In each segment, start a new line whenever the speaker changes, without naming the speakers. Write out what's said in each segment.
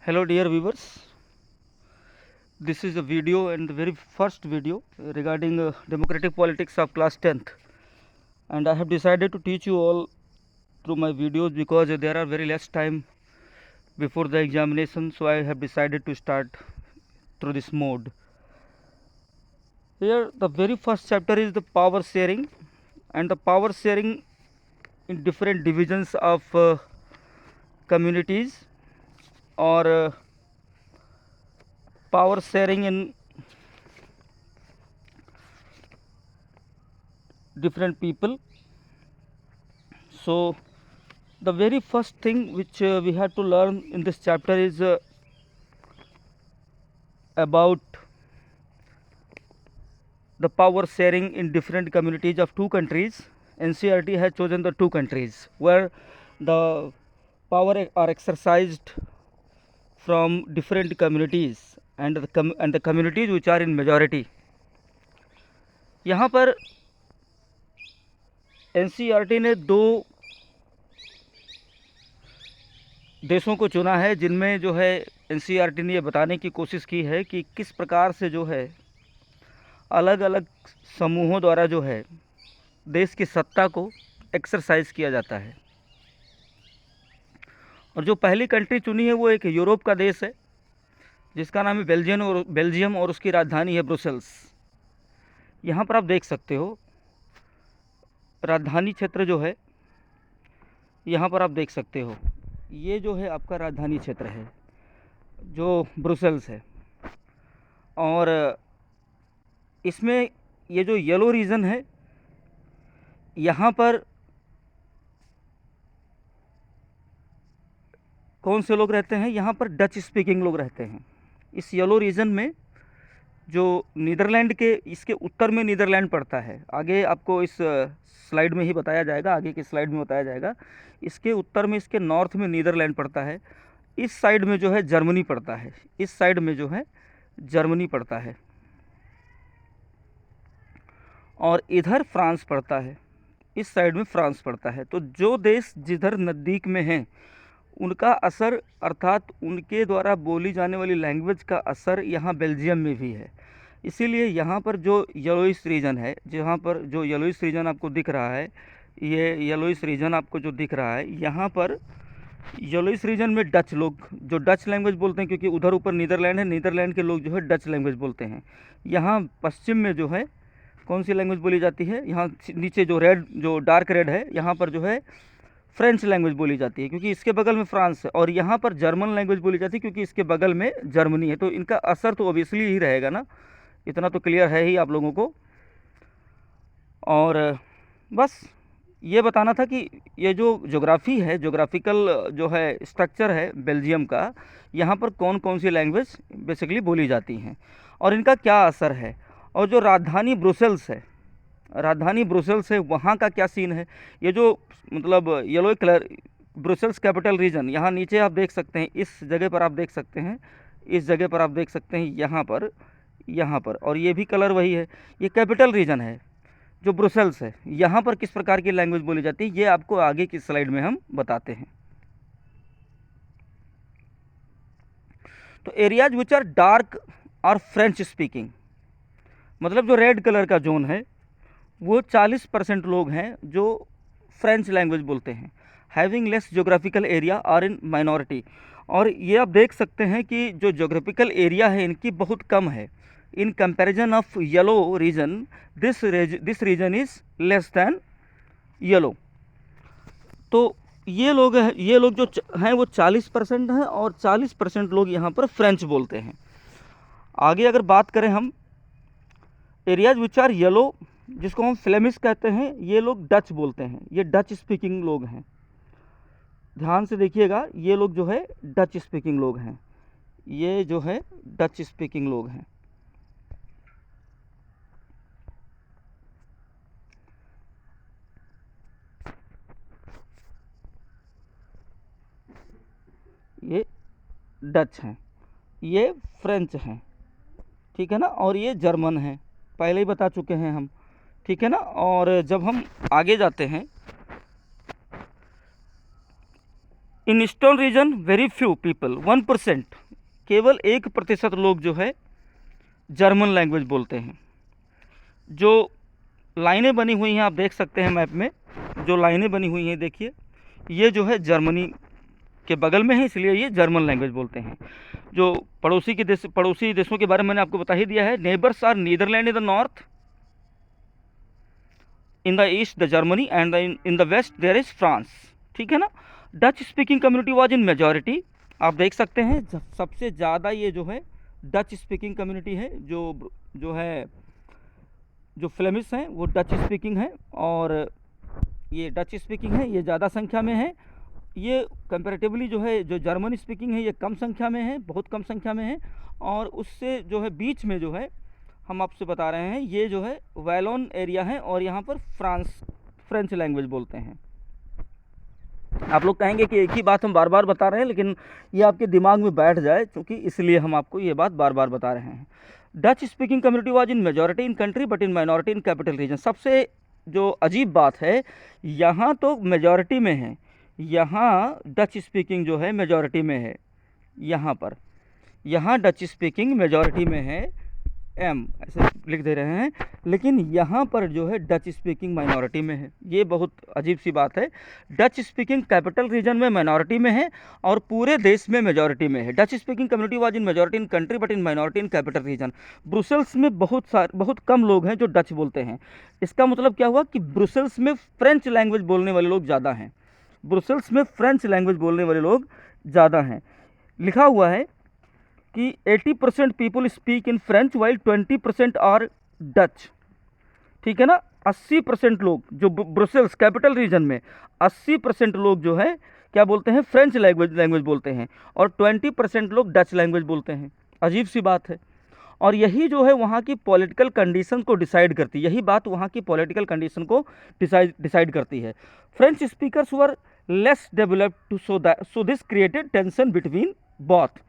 Hello dear viewers, this is a video and the very first video regarding democratic politics of class 10th, and I have decided to teach you all through my videos because there are very less time before the examination, so I have decided to start through this mode. Here the very first chapter is the power sharing, and the power sharing in different divisions of communities or power sharing in different people. So the very first thing which we have to learn in this chapter is about the power sharing in different communities of two countries. NCERT has chosen the two countries where the power are exercised from different communities and the communities which are in majority. यहाँ पर NCERT ने दो देशों को चुना है जिनमें जो है NCERT ने ये बताने की कोशिश की है कि किस प्रकार से जो है अलग अलग समूहों द्वारा जो है देश की सत्ता को एक्सरसाइज किया जाता है। और जो पहली कंट्री चुनी है वो एक यूरोप का देश है जिसका नाम है बेल्जियम और उसकी राजधानी है ब्रुसेल्स। यहाँ पर आप देख सकते हो राजधानी क्षेत्र जो है, यहाँ पर आप देख सकते हो ये जो है आपका राजधानी क्षेत्र है जो ब्रुसेल्स है, और इसमें ये जो येलो रीजन है यहाँ पर कौन से लोग रहते हैं? यहाँ पर डच स्पीकिंग लोग रहते हैं। इस येलो रीजन में जो नीदरलैंड के इसके उत्तर में नीदरलैंड पड़ता है, आगे आपको इस स्लाइड में ही बताया जाएगा, आगे की स्लाइड में बताया जाएगा। इसके उत्तर में, इसके नॉर्थ में नीदरलैंड पड़ता है, इस साइड में जो है जर्मनी पड़ता है, इस साइड में जो है जर्मनी पड़ता है, और इधर फ्रांस पड़ता है, इस साइड में फ्रांस पड़ता है। तो जो देश जिधर नज़दीक में हैं उनका असर अर्थात उनके द्वारा बोली जाने वाली लैंग्वेज का असर यहाँ बेल्जियम में भी है। इसीलिए यहाँ पर जो येलोइश रीजन है, जहाँ पर जो येलोइश रीजन आपको दिख रहा है, ये येलोइश रीजन आपको जो दिख रहा है, यहाँ पर येलोइश रीजन में डच लोग जो डच लैंग्वेज बोलते हैं, क्योंकि उधर ऊपर नीदरलैंड है, नीदरलैंड के लोग जो है डच लैंग्वेज बोलते हैं। यहाँ पश्चिम में जो है कौन सी लैंग्वेज बोली जाती है? यहाँ नीचे जो डार्क रेड है, यहाँ पर जो है फ्रेंच लैंग्वेज बोली जाती है क्योंकि इसके बगल में फ्रांस है, और यहाँ पर जर्मन लैंग्वेज बोली जाती है क्योंकि इसके बगल में जर्मनी है। तो इनका असर तो ऑब्वियसली ही रहेगा ना, इतना तो क्लियर है ही आप लोगों को। और बस ये बताना था कि ये जो ज्योग्राफी है, ज्योग्राफिकल जो है स्ट्रक्चर है बेल्जियम का, यहाँ पर कौन कौन सी लैंग्वेज बेसिकली बोली जाती हैं और इनका क्या असर है। और जो राजधानी ब्रुसेल्स है, राजधानी ब्रुसेल्स है, वहाँ का क्या सीन है? ये जो मतलब yellow colour Brussels capital region, यहाँ नीचे आप देख सकते हैं, इस जगह पर आप देख सकते हैं, इस जगह पर आप देख सकते हैं, यहाँ पर और ये भी कलर वही है। ये कैपिटल रीजन है जो ब्रुसेल्स है। यहाँ पर किस प्रकार की लैंग्वेज बोली जाती है ये आपको आगे की स्लाइड में हम बताते हैं। तो एरियाज विच आर डार्क और फ्रेंच स्पीकिंग, मतलब जो रेड कलर का जोन है वो 40% लोग हैं जो फ्रेंच लैंग्वेज बोलते हैं। Having less geographical area are in minority, और ये आप देख सकते हैं कि जो जोग्राफिकल एरिया है इनकी बहुत कम है in comparison of yellow region. This region is less than yellow. तो ये लोग जो हैं वो 40% हैं और 40% लोग यहाँ पर फ्रेंच बोलते हैं। आगे अगर बात करें हम एरियाज विच आर येलो, जिसको हम फ्लेमिश कहते हैं, ये लोग डच बोलते हैं, ये डच स्पीकिंग लोग हैं। ध्यान से देखिएगा, ये लोग जो है डच स्पीकिंग लोग हैं, ये जो है डच स्पीकिंग लोग हैं। ये डच हैं, ये फ्रेंच हैं, ठीक है ना, और ये जर्मन हैं, पहले ही बता चुके हैं हम, ठीक है ना। और जब हम आगे जाते हैं in eastern region very few people 1%, केवल 1% लोग जो है जर्मन लैंग्वेज बोलते हैं। जो लाइनें बनी हुई हैं आप देख सकते हैं मैप में, जो लाइनें बनी हुई हैं देखिए, ये जो है जर्मनी के बगल में है, इसलिए ये जर्मन लैंग्वेज बोलते हैं। जो पड़ोसी देशों के बारे में मैंने आपको बता ही दिया है। Neighbours are Netherland in the north, in the east the Germany and in the west there is France, ठीक है ना। Dutch speaking community was in majority, आप देख सकते हैं सबसे ज़्यादा ये जो है डच स्पीकिंग कम्युनिटी है, जो है जो फ्लेमिश हैं वो डच स्पीकिंग है, और ये डच स्पीकिंग है, ये ज़्यादा संख्या में है। ये कंपैरेटिवली जो है जो जर्मन स्पीकिंग है ये कम संख्या में है, बहुत कम संख्या में है। और उससे जो है बीच में जो है हम आपसे बता रहे हैं ये जो है वैलोन एरिया है, और यहाँ पर फ्रेंच लैंग्वेज बोलते हैं। आप लोग कहेंगे कि एक ही बात हम बार बार बता रहे हैं, लेकिन ये आपके दिमाग में बैठ जाए, क्योंकि इसलिए हम आपको ये बात बार बार बता रहे हैं। Dutch speaking community was in majority in country but in minority in capital region. सबसे जो अजीब बात है, यहाँ तो मेजॉरिटी में है, यहाँ डच स्पीकिंग जो है मेजॉरिटी में है, यहाँ डच स्पीकिंग मेजॉरिटी में है, एम ऐसे लिख दे रहे हैं, लेकिन यहाँ पर जो है डच स्पीकिंग माइनॉरिटी में है। ये बहुत अजीब सी बात है। डच स्पीकिंग कैपिटल रीजन में माइनॉरिटी में है और पूरे देश में मेजॉरिटी में है। Dutch speaking community was in majority in country but in minority in capital region. Brussels में बहुत कम लोग हैं जो डच बोलते हैं। इसका मतलब क्या हुआ कि ब्रुसेल्स में फ्रेंच लैंग्वेज बोलने वाले लोग ज़्यादा हैं, ब्रुसेल्स में फ्रेंच लैंग्वेज बोलने वाले लोग ज़्यादा हैं। लिखा हुआ है कि 80% people speak in French while 20% are Dutch, ठीक है ना। 80% लोग जो ब्रुसेल्स कैपिटल रीजन में 80% लोग जो है क्या बोलते हैं, फ्रेंच लैंग्वेज बोलते हैं, और 20% लोग डच लैंग्वेज बोलते हैं। अजीब सी बात है। और यही जो है वहाँ की पॉलिटिकल कंडीशन को डिसाइड करती है, यही बात वहाँ की पॉलिटिकल कंडीशन को डिसाइड करती है। French speakers were less developed so this created tension between both.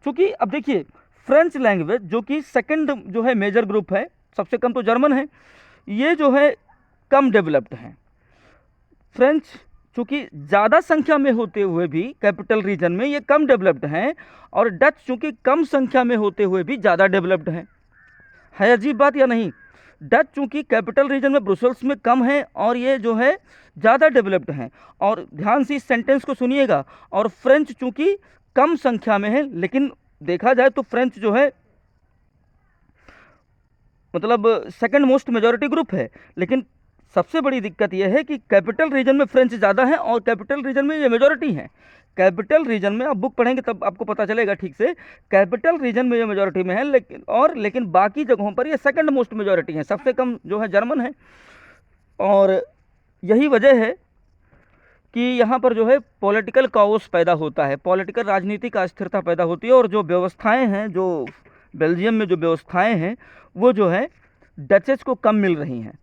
क्योंकि अब देखिए फ्रेंच लैंग्वेज जो कि सेकंड जो है मेजर ग्रुप है, सबसे कम तो जर्मन है, ये जो है कम डेवलप्ड हैं। फ्रेंच चूँकि ज़्यादा संख्या में होते हुए भी कैपिटल रीजन में ये कम डेवलप्ड हैं, और डच चूँकि कम संख्या में होते हुए भी ज़्यादा डेवलप्ड हैं। है अजीब बात या नहीं। डच चूँकि कैपिटल रीजन में ब्रुसेल्स में कम है और ये जो है ज़्यादा डेवलप्ड हैं। और ध्यान से इस सेंटेंस को सुनिएगा। और फ्रेंच चूँकि कम संख्या में है, लेकिन देखा जाए तो फ्रेंच जो है मतलब सेकंड मोस्ट मेजॉरिटी ग्रुप है, लेकिन सबसे बड़ी दिक्कत यह है कि कैपिटल रीजन में फ्रेंच ज़्यादा है और कैपिटल रीजन में ये मेजॉरिटी है। कैपिटल रीजन में आप बुक पढ़ेंगे तब आपको पता चलेगा ठीक से, कैपिटल रीजन में ये मेजॉरिटी में है, लेकिन बाकी जगहों पर ये सेकंड मोस्ट मेजॉरिटी है, सबसे कम जो है जर्मन है। और यही वजह है कि यहाँ पर जो है पॉलिटिकल काओस पैदा होता है, पॉलिटिकल राजनीतिक अस्थिरता पैदा होती है, और जो व्यवस्थाएं हैं, जो बेल्जियम में जो व्यवस्थाएं हैं वो जो है डचेस को कम मिल रही हैं,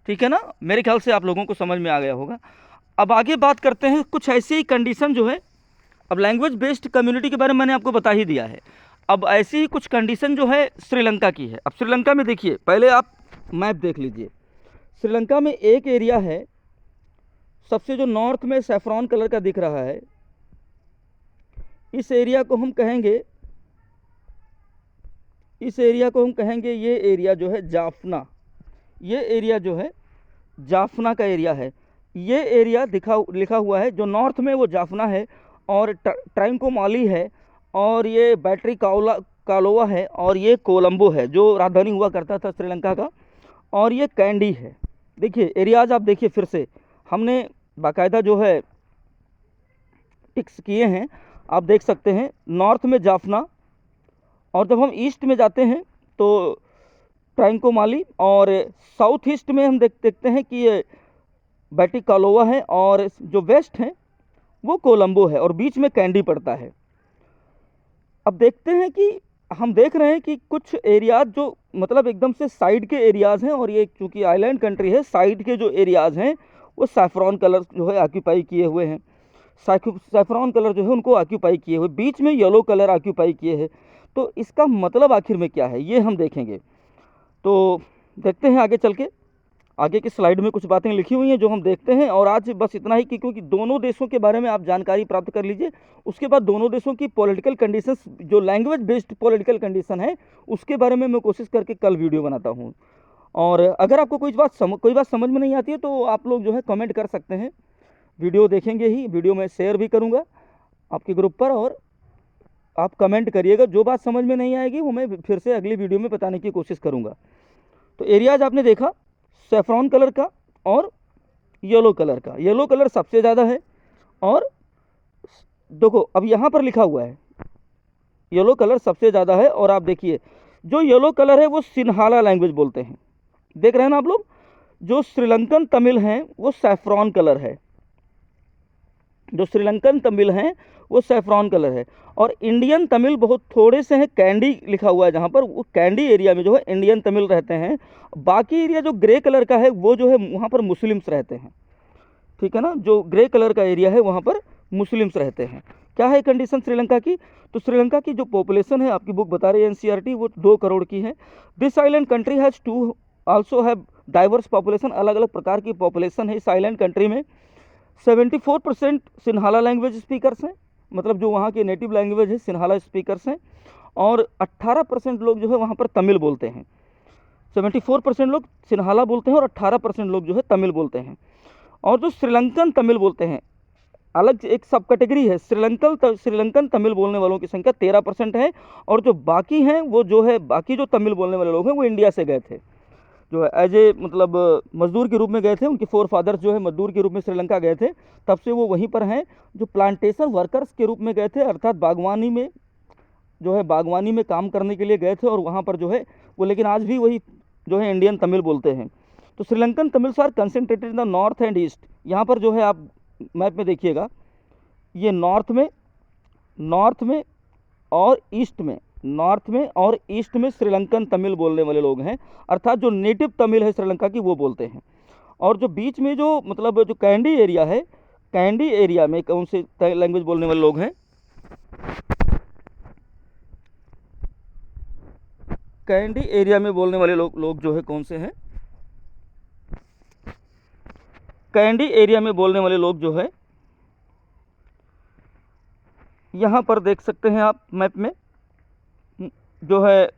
ठीक है ना। मेरे ख्याल से आप लोगों को समझ में आ गया होगा। अब आगे बात करते हैं कुछ ऐसी ही कंडीशन जो है, अब लैंग्वेज बेस्ड कम्युनिटी के बारे में मैंने आपको बता ही दिया है। अब ऐसी ही कुछ कंडीशन जो है श्रीलंका की है। अब श्रीलंका में देखिए, पहले आप मैप देख लीजिए। श्रीलंका में एक एरिया है सबसे जो नॉर्थ में सैफरॉन कलर का दिख रहा है, इस एरिया को हम कहेंगे ये एरिया जो है जाफना, ये एरिया जो है जाफना का एरिया है। ये एरिया लिखा हुआ है जो नॉर्थ में वो जाफना है, और ट्राइंकोमाली है, और ये बैटरी कालोवा है, और ये कोलंबो है जो राजधानी हुआ करता था श्रीलंका का, और ये कैंडी है। देखिए एरियाज आप देखिए, फिर से हमने बाकायदा जो है टिक्स किए हैं, आप देख सकते हैं। नॉर्थ में जाफना, और जब हम ईस्ट में जाते हैं तो ट्राइंकोमाली, और साउथ ईस्ट में हम देखते हैं कि ये बैटरी कालोवा है, और जो वेस्ट है वो कोलंबो है, और बीच में कैंडी पड़ता है। अब देखते हैं कि हम देख रहे हैं कि कुछ एरियाज जो मतलब एकदम से साइड के एरियाज़ हैं, और ये चूँकि आइलैंड कंट्री है, साइड के जो एरियाज़ हैं वो सैफरॉन कलर जो है ऑक्यूपाई किए हुए हैं, सैफरॉन कलर जो है उनको ऑक्यूपाई किए हुए, बीच में येलो कलर ऑक्यूपाई किए हैं। तो इसका मतलब आखिर में क्या है ये हम देखेंगे। तो देखते हैं आगे चल के। आगे की स्लाइड में कुछ बातें लिखी हुई हैं जो हम देखते हैं। और आज बस इतना ही कि क्योंकि दोनों देशों के बारे में आप जानकारी प्राप्त कर लीजिए, उसके बाद दोनों देशों की पॉलिटिकल कंडीशंस, जो लैंग्वेज बेस्ड पॉलिटिकल कंडीशन है, उसके बारे में मैं कोशिश करके कल वीडियो बनाता हूँ। और अगर आपको कोई बात समझ में नहीं आती है तो आप लोग जो है कमेंट कर सकते हैं, वीडियो देखेंगे ही, वीडियो में शेयर भी करूँगा आपके ग्रुप पर, और आप कमेंट करिएगा। जो बात समझ में नहीं आएगी वो मैं फिर से अगली वीडियो में बताने की कोशिश करूँगा। तो एरियाज आपने देखा सैफ्रॉन कलर का और येलो कलर का। येलो कलर सबसे ज़्यादा है, और देखो अब यहाँ पर लिखा हुआ है येलो कलर सबसे ज़्यादा है। और आप देखिए जो येलो कलर है वो सिन्हाला लैंग्वेज बोलते हैं, देख रहे हैं ना आप लोग। जो श्रीलंकन तमिल हैं वो सैफ्रॉन कलर है, जो श्रीलंकन तमिल हैं वो सैफ्रॉन कलर है। और इंडियन तमिल बहुत थोड़े से हैं, कैंडी लिखा हुआ है जहाँ पर, वो कैंडी एरिया में जो है इंडियन तमिल रहते हैं। बाकी एरिया जो ग्रे कलर का है वो जो है वहाँ पर मुस्लिम्स रहते हैं, ठीक है ना। जो ग्रे कलर का एरिया है वहाँ पर मुस्लिम्स रहते हैं। क्या है कंडीशन श्रीलंका की? तो श्रीलंका की जो पॉपुलेशन है, आपकी बुक बता रही है एनसीईआरटी, वो 2 करोड़ की है। This island country has to also have diverse population, अलग अलग प्रकार की पॉपुलेशन है इस आइलैंड कंट्री में। 74% सिन्हाला लैंग्वेज स्पीकर्स हैं, मतलब जो वहाँ के नेटिव लैंग्वेज है सिन्हाला स्पीकर्स हैं। और 18% लोग जो है वहाँ पर तमिल बोलते हैं। 74% लोग सिन्हाला बोलते हैं और 18% लोग जो है तमिल बोलते हैं। और जो श्रीलंकन तमिल बोलते हैं, अलग एक सब कैटेगरी है, श्रीलंकन तमिल बोलने वालों की संख्या 13% है। और जो बाकी हैं वो जो है, बाकी जो तमिल बोलने वाले लोग हैं वो इंडिया से गए थे, जो है एज ए मतलब मजदूर के रूप में गए थे। उनके 4 फादर्स जो है मजदूर के रूप में श्रीलंका गए थे, तब से वो वहीं पर हैं। जो प्लांटेशन वर्कर्स के रूप में गए थे, अर्थात बागवानी में जो है, बागवानी में काम करने के लिए गए थे, और वहाँ पर जो है वो, लेकिन आज भी वही जो है इंडियन तमिल बोलते हैं। तो Sri Lankan Tamils are concentrated in the north and east. यहाँ पर जो है आप मैप में देखिएगा, ये नॉर्थ में और ईस्ट में, नॉर्थ में और ईस्ट में श्रीलंकन तमिल बोलने वाले लोग हैं, अर्थात जो नेटिव तमिल है श्रीलंका की वो बोलते हैं। और जो बीच में जो मतलब जो कैंडी एरिया है, कैंडी एरिया में कौन से लैंग्वेज बोलने वाले लोग हैं? कैंडी एरिया में बोलने वाले लोग जो है कौन से हैं? कैंडी एरिया में बोलने वाले लोग जो है, यहाँ पर देख सकते हैं आप मैप में, जो है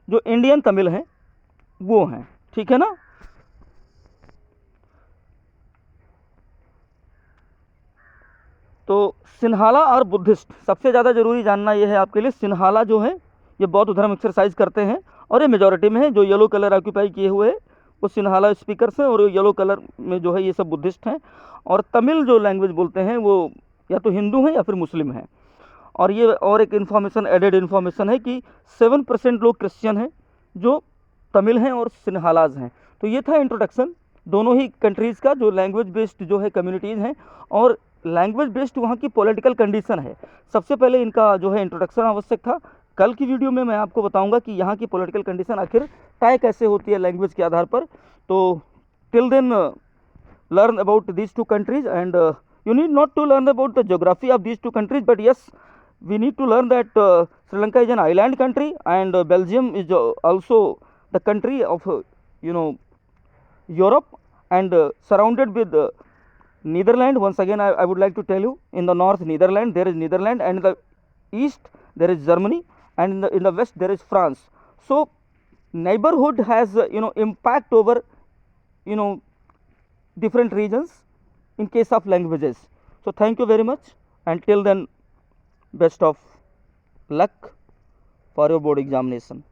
जो इंडियन तमिल हैं वो हैं, ठीक है ना। तो सिन्हाला और बुद्धिस्ट, सबसे ज़्यादा ज़रूरी जानना ये है आपके लिए, सिन्हाला जो है ये बौद्ध धर्म एक्सरसाइज करते हैं, और ये मेजॉरिटी में है। जो येलो कलर ऑक्यूपाई किए हुए हैं वो सिन्हाला स्पीकर्स हैं, और येलो कलर में जो है ये सब बुद्धिस्ट हैं। और तमिल जो लैंग्वेज बोलते हैं वो या तो हिंदू हैं या फिर मुस्लिम हैं। और ये और एक इन्फॉर्मेशन, एडेड इन्फॉर्मेशन है कि 7% लोग क्रिश्चियन हैं जो तमिल हैं और सिन्हालाज हैं। तो ये था इंट्रोडक्शन दोनों ही कंट्रीज़ का, जो लैंग्वेज बेस्ड जो है कम्युनिटीज़ हैं और लैंग्वेज बेस्ड वहाँ की पॉलिटिकल कंडीशन है। सबसे पहले इनका जो है इंट्रोडक्शन आवश्यक था। कल की वीडियो में मैं आपको बताऊंगा कि यहाँ की पॉलिटिकल कंडीशन आखिर तय कैसे होती है लैंग्वेज के आधार पर। तो till then learn about these two countries, and you need not to learn about the geography of these two countries, but yes, we need to learn that Sri Lanka is an island country, and Belgium is also the country of Europe, and surrounded with Netherlands. Once again I would like to tell you, in the north Netherlands, there is Netherlands, and in the east there is Germany, and in the west there is France. So neighborhood has impact over different regions in case of languages. So thank you very much, and till then, best of luck for your board examination.